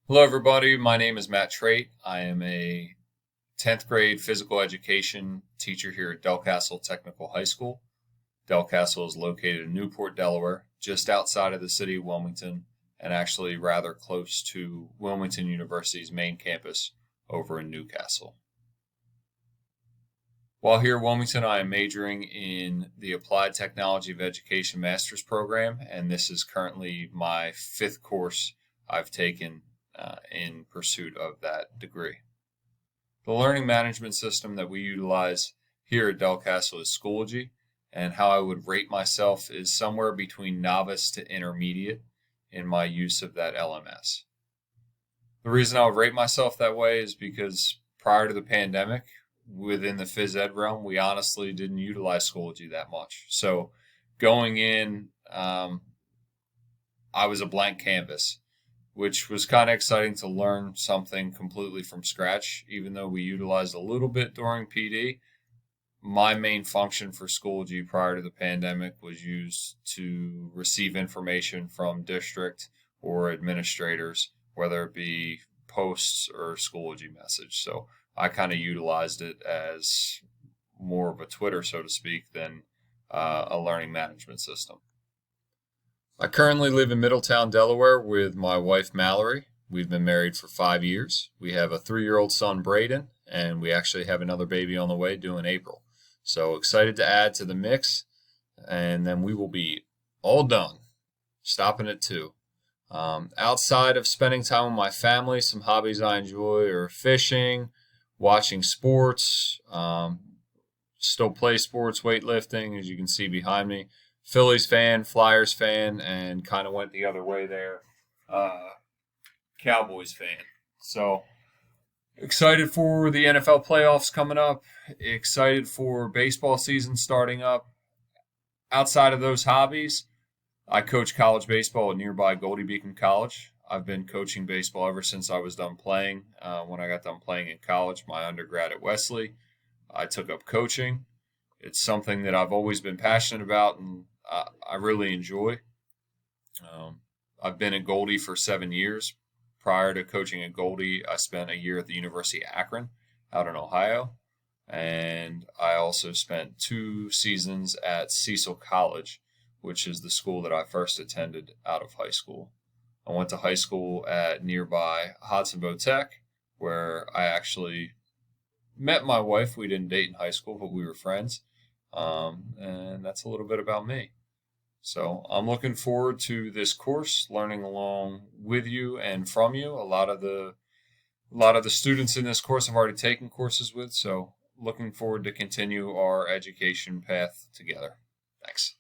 Hello, everybody. My name is Matt Trait. I am a 10th grade physical education teacher here at Delcastle Technical High School. Delcastle is located in Newport, Delaware, just outside of the city of Wilmington, and actually rather close to Wilmington University's main campus over in Newcastle. While here at Wilmington, I am majoring in the Applied Technology of Education Master's Program, and this is currently my fifth course I've taken in pursuit of that degree. The learning management system that we utilize here at Delcastle is Schoology, and how I would rate myself is somewhere between novice to intermediate in my use of that LMS. The reason I would rate myself that way is because prior to the pandemic, within the phys ed realm, we honestly didn't utilize Schoology that much. So going in, I was a blank canvas, which was kind of exciting to learn something completely from scratch. Even though we utilized a little bit during PD, my main function for Schoology prior to the pandemic was used to receive information from district or administrators, whether it be posts or Schoology message. So I kind of utilized it as more of a Twitter, so to speak, than a learning management system. I currently live in Middletown, Delaware with my wife, Mallory. We've been married for 5 years. We have a 3-year-old son, Braden, and we actually have another baby on the way due in April. So excited to add to the mix, and then we will be all done, stopping at 2. Outside of spending time with my family, some hobbies I enjoy are fishing, watching sports, still play sports, weightlifting, as you can see behind me. Phillies fan, Flyers fan, and kind of went the other way there. Cowboys fan. So excited for the NFL playoffs coming up. Excited for baseball season starting up. Outside of those hobbies, I coach college baseball at nearby Goldie Beacon College. I've been coaching baseball ever since I was done playing. When I got done playing in college, my undergrad at Wesley, I took up coaching. It's something that I've always been passionate about, and I really enjoy. I've been at Goldie for 7 years. Prior to coaching at Goldie, I spent a year at the University of Akron out in Ohio. And I also spent 2 seasons at Cecil College, which is the school that I first attended out of high school. I went to high school at nearby Hodsonville Tech, where I actually met my wife. We didn't date in high school, but we were friends. And that's a little bit about me. So I'm looking forward to this course, learning along with you and from you. A lot of the students in this course I've already taken courses with, so looking forward to continue our education path together. Thanks.